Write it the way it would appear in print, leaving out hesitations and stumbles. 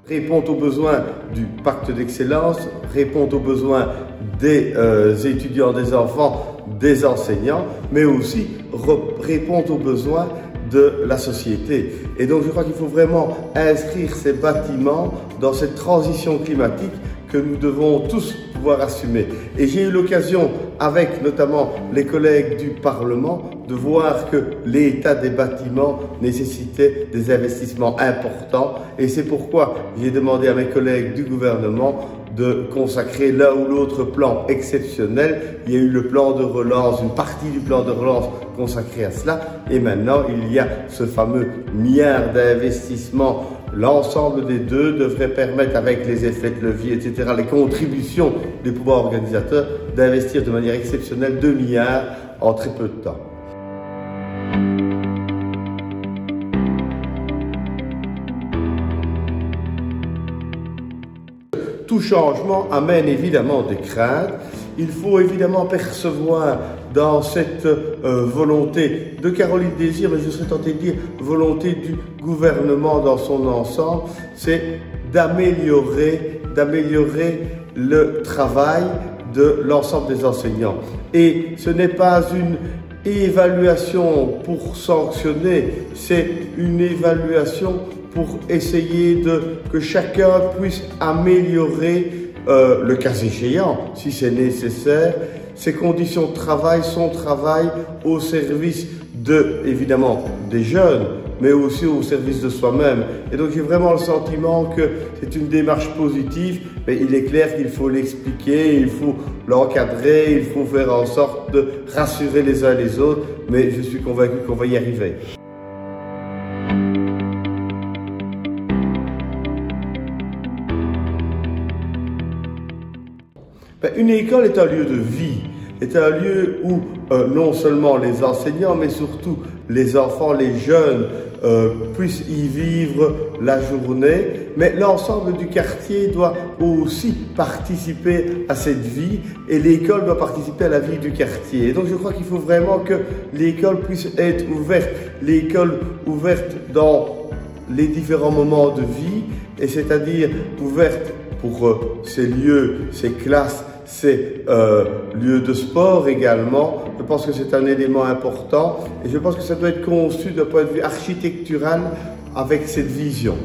répond aux besoins du pacte d'excellence, répond aux besoins des étudiants, des enfants, des enseignants, mais aussi répond aux besoins de la société. Et donc je crois qu'il faut vraiment inscrire ces bâtiments dans cette transition climatique que nous devons tous pouvoir assumer. Et j'ai eu l'occasion, avec notamment les collègues du Parlement, de voir que l'état des bâtiments nécessitait des investissements importants. Et c'est pourquoi j'ai demandé à mes collègues du gouvernement de consacrer l'un ou l'autre plan exceptionnel. Il y a eu le plan de relance, une partie du plan de relance consacrée à cela. Et maintenant, il y a ce fameux milliard d'investissements. L'ensemble des deux devrait permettre, avec les effets de levier, etc., les contributions des pouvoirs organisateurs, d'investir de manière exceptionnelle 2 milliards en très peu de temps. Tout changement amène évidemment des craintes. Il faut évidemment percevoir dans cette volonté de Caroline Désir, mais je serais tenté de dire volonté du gouvernement dans son ensemble, c'est d'améliorer le travail de l'ensemble des enseignants. Et ce n'est pas une évaluation pour sanctionner, c'est une évaluation pour essayer que chacun puisse améliorer, le cas échéant, si c'est nécessaire, ses conditions de travail, son travail au service évidemment des jeunes, mais aussi au service de soi-même. Et donc j'ai vraiment le sentiment que c'est une démarche positive, mais il est clair qu'il faut l'expliquer, il faut l'encadrer, il faut faire en sorte de rassurer les uns les autres, mais je suis convaincu qu'on va y arriver. Une école est un lieu de vie, est un lieu où non seulement les enseignants, mais surtout les enfants, les jeunes puissent y vivre la journée, mais l'ensemble du quartier doit aussi participer à cette vie et l'école doit participer à la vie du quartier. Et donc je crois qu'il faut vraiment que l'école puisse être ouverte, l'école ouverte dans les différents moments de vie, et c'est-à-dire ouverte pour ces lieux, ces classes, ces lieux de sport également. Je pense que c'est un élément important et je pense que ça doit être conçu d'un point de vue architectural avec cette vision.